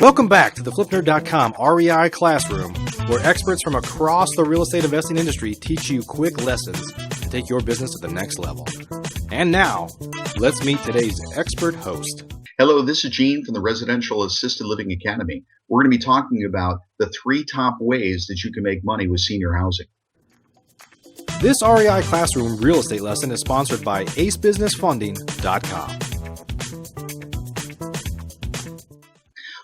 Welcome back to the FlipNerd.com REI Classroom, where experts from across the real estate investing industry teach you quick lessons to take your business to the next level. And now, let's meet today's expert host. Hello, this is Gene from the Residential Assisted Living Academy. We're going to be talking about the 3 top ways that you can make money with senior housing. This REI Classroom real estate lesson is sponsored by acebusinessfunding.com.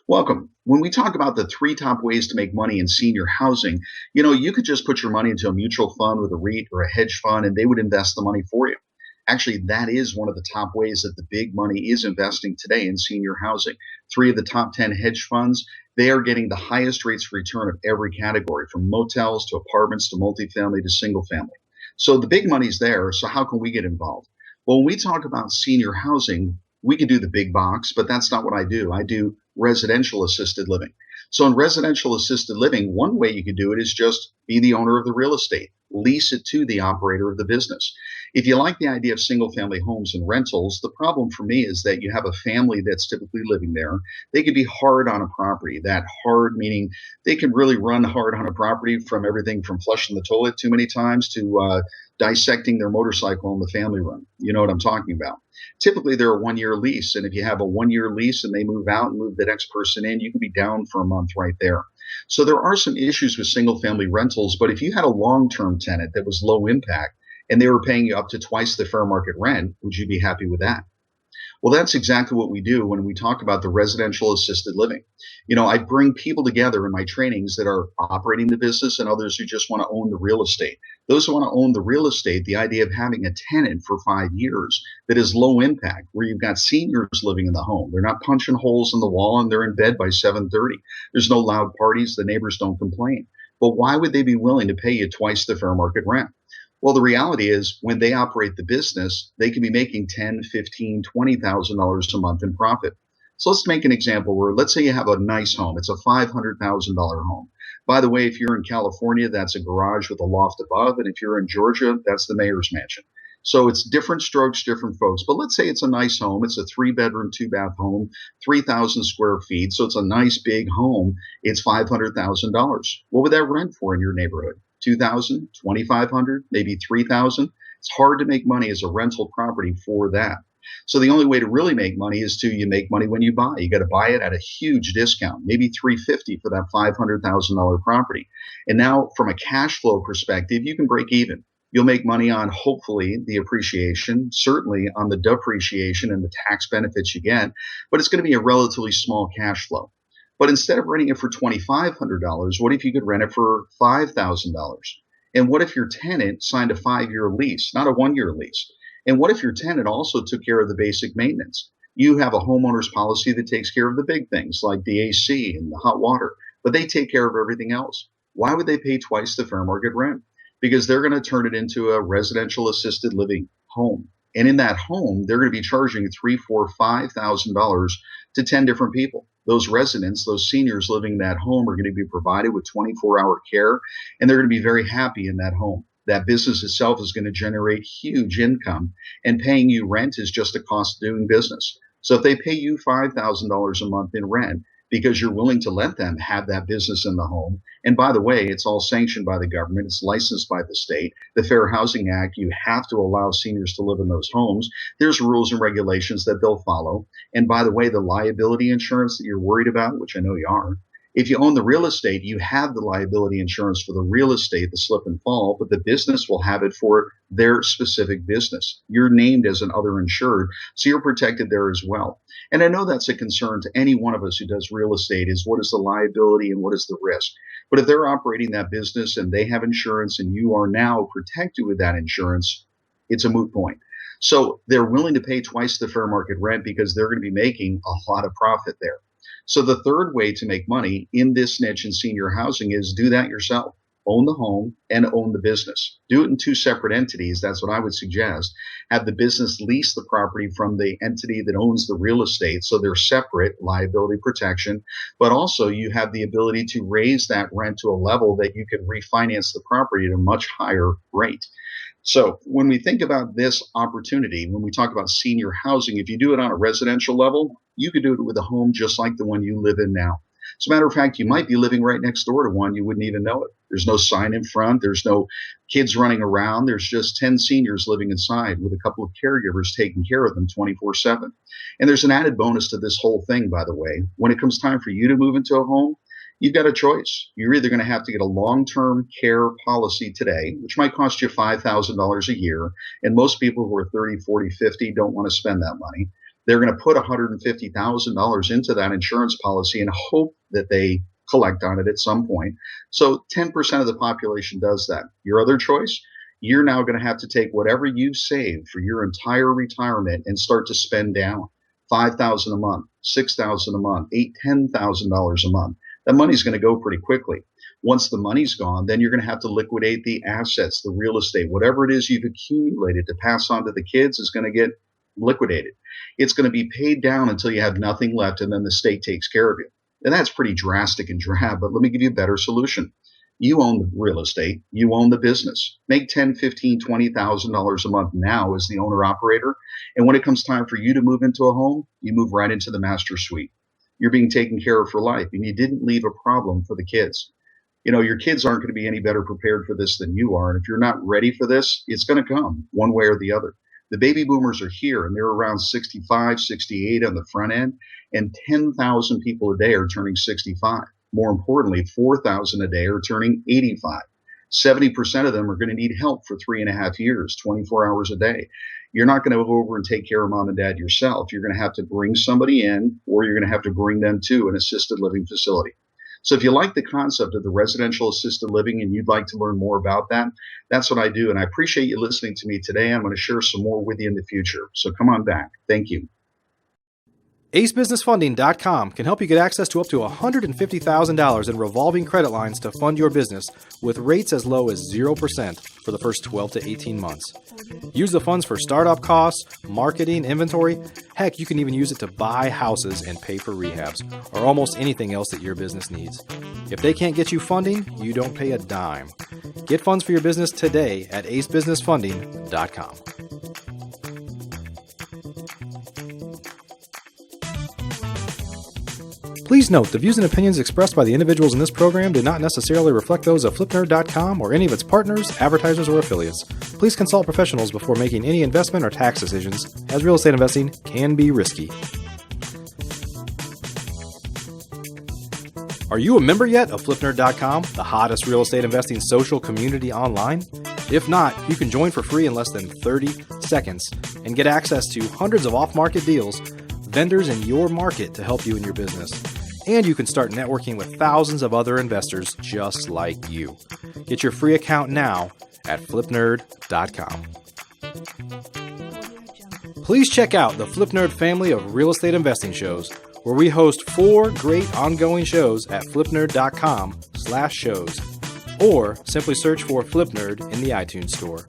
Welcome. When we talk about the 3 top ways to make money in senior housing, you could just put your money into a mutual fund with a REIT or a hedge fund, and they would invest the money for you. Actually, that is one of the top ways that the big money is investing today in senior housing. 3 of the top 10 hedge funds, they are getting the highest rates of return of every category, from motels to apartments to multifamily to single family. So the big money's there. So how can we get involved? Well, when we talk about senior housing, we can do the big box, but that's not what I do. I do residential assisted living. So in residential assisted living, one way you could do it is just be the owner of the real estate, lease it to the operator of the business. If you like the idea of single family homes and rentals, the problem for me is that you have a family that's typically living there. They could be hard on a property. That hard meaning they can really run hard on a property, from everything from flushing the toilet too many times to dissecting their motorcycle on the family run. You know what I'm talking about. Typically, they're a 1-year lease. And if you have a 1-year lease and they move out and move the next person in, you can be down for a month right there. So there are some issues with single family rentals. But if you had a long-term tenant that was low impact and they were paying you up to twice the fair market rent, would you be happy with that? Well, that's exactly what we do when we talk about the residential assisted living. I bring people together in my trainings that are operating the business and others who just want to own the real estate. Those who want to own the real estate, the idea of having a tenant for 5 years that is low impact, where you've got seniors living in the home. They're not punching holes in the wall and they're in bed by 7:30. There's no loud parties. The neighbors don't complain. But why would they be willing to pay you twice the fair market rent? Well, the reality is when they operate the business, they can be making $10,000, $15,000, $20,000 a month in profit. So let's make an example where, let's say you have a nice home. It's a $500,000 home. By the way, if you're in California, that's a garage with a loft above. And if you're in Georgia, that's the mayor's mansion. So it's different strokes, different folks. But let's say it's a nice home. It's a 3-bedroom, 2-bath home, 3,000 square feet. So it's a nice big home. It's $500,000. What would that rent for in your neighborhood? $2,000, $2,500, maybe $3,000. It's hard to make money as a rental property for that. So the only way to really make money is you make money when you buy. You got to buy it at a huge discount, maybe $350 for that $500,000 property. And now from a cash flow perspective, you can break even. You'll make money on, hopefully, the appreciation, certainly on the depreciation and the tax benefits you get, but it's going to be a relatively small cash flow. But instead of renting it for $2,500, what if you could rent it for $5,000? And what if your tenant signed a 5-year lease, not a 1-year lease? And what if your tenant also took care of the basic maintenance? You have a homeowner's policy that takes care of the big things like the AC and the hot water, but they take care of everything else. Why would they pay twice the fair market rent? Because they're going to turn it into a residential assisted living home. And in that home, they're going to be charging $3,000, $4,000, $5,000 to 10 different people. Those residents, those seniors living in that home are going to be provided with 24-hour care, and they're going to be very happy in that home. That business itself is going to generate huge income, and paying you rent is just a cost of doing business. So if they pay you $5,000 a month in rent because you're willing to let them have that business in the home, and by the way, it's all sanctioned by the government, it's licensed by the state, the Fair Housing Act, you have to allow seniors to live in those homes. There's rules and regulations that they'll follow. And by the way, the liability insurance that you're worried about, which I know you are, if you own the real estate, you have the liability insurance for the real estate, the slip and fall, but the business will have it for their specific business. You're named as an other insured, so you're protected there as well. And I know that's a concern to any one of us who does real estate, is what is the liability and what is the risk? But if they're operating that business and they have insurance and you are now protected with that insurance, it's a moot point. So they're willing to pay twice the fair market rent because they're going to be making a lot of profit there. So the third way to make money in this niche in senior housing is do that yourself. Own the home and own the business. Do it in 2 separate entities. That's what I would suggest. Have the business lease the property from the entity that owns the real estate. So they're separate, liability protection, but also you have the ability to raise that rent to a level that you can refinance the property at a much higher rate. So, when we think about this opportunity, when we talk about senior housing, if you do it on a residential level, you could do it with a home just like the one you live in now. As a matter of fact, you might be living right next door to one. You wouldn't even know it. There's no sign in front. There's no kids running around. There's just 10 seniors living inside with a couple of caregivers taking care of them 24/7. And there's an added bonus to this whole thing, by the way. When it comes time for you to move into a home, you've got a choice. You're either going to have to get a long-term care policy today, which might cost you $5,000 a year. And most people who are 30, 40, 50 don't want to spend that money. They're going to put $150,000 into that insurance policy and hope that they collect on it at some point. So 10% of the population does that. Your other choice, you're now going to have to take whatever you've saved for your entire retirement and start to spend down $5,000 a month, $6,000 a month, $8,000, $10,000 a month. That money's going to go pretty quickly. Once the money's gone, then you're going to have to liquidate the assets, the real estate, whatever it is you've accumulated to pass on to the kids is going to get liquidated. It's going to be paid down until you have nothing left, and then the state takes care of you. And that's pretty drastic and drab, but let me give you a better solution. You own the real estate. You own the business. Make $10,000, $15,000, $20,000 a month now as the owner operator. And when it comes time for you to move into a home, you move right into the master suite. You're being taken care of for life, and you didn't leave a problem for the kids. You know, your kids aren't going to be any better prepared for this than you are. And if you're not ready for this, it's going to come one way or the other. The baby boomers are here, and they're around 65, 68 on the front end, and 10,000 people a day are turning 65. More importantly, 4,000 a day are turning 85. 70% of them are going to need help for 3.5 years, 24 hours a day. You're not going to go over and take care of mom and dad yourself. You're going to have to bring somebody in, or you're going to have to bring them to an assisted living facility. So if you like the concept of the residential assisted living and you'd like to learn more about that, that's what I do. And I appreciate you listening to me today. I'm going to share some more with you in the future. So come on back. Thank you. acebusinessfunding.com can help you get access to up to $150,000 in revolving credit lines to fund your business with rates as low as 0% for the first 12 to 18 months. Use the funds for startup costs, marketing, inventory. Heck, you can even use it to buy houses and pay for rehabs or almost anything else that your business needs. If they can't get you funding, you don't pay a dime. Get funds for your business today at acebusinessfunding.com. Please note, the views and opinions expressed by the individuals in this program do not necessarily reflect those of flipnerd.com or any of its partners, advertisers, or affiliates. Please consult professionals before making any investment or tax decisions, as real estate investing can be risky. Are you a member yet of flipnerd.com, the hottest real estate investing social community online? If not, you can join for free in less than 30 seconds and get access to hundreds of off-market deals, vendors in your market to help you in your business. And you can start networking with thousands of other investors just like you. Get your free account now at flipnerd.com. Please check out the Flipnerd family of real estate investing shows, where we host 4 great ongoing shows at flipnerd.com/shows, or simply search for Flipnerd in the iTunes store.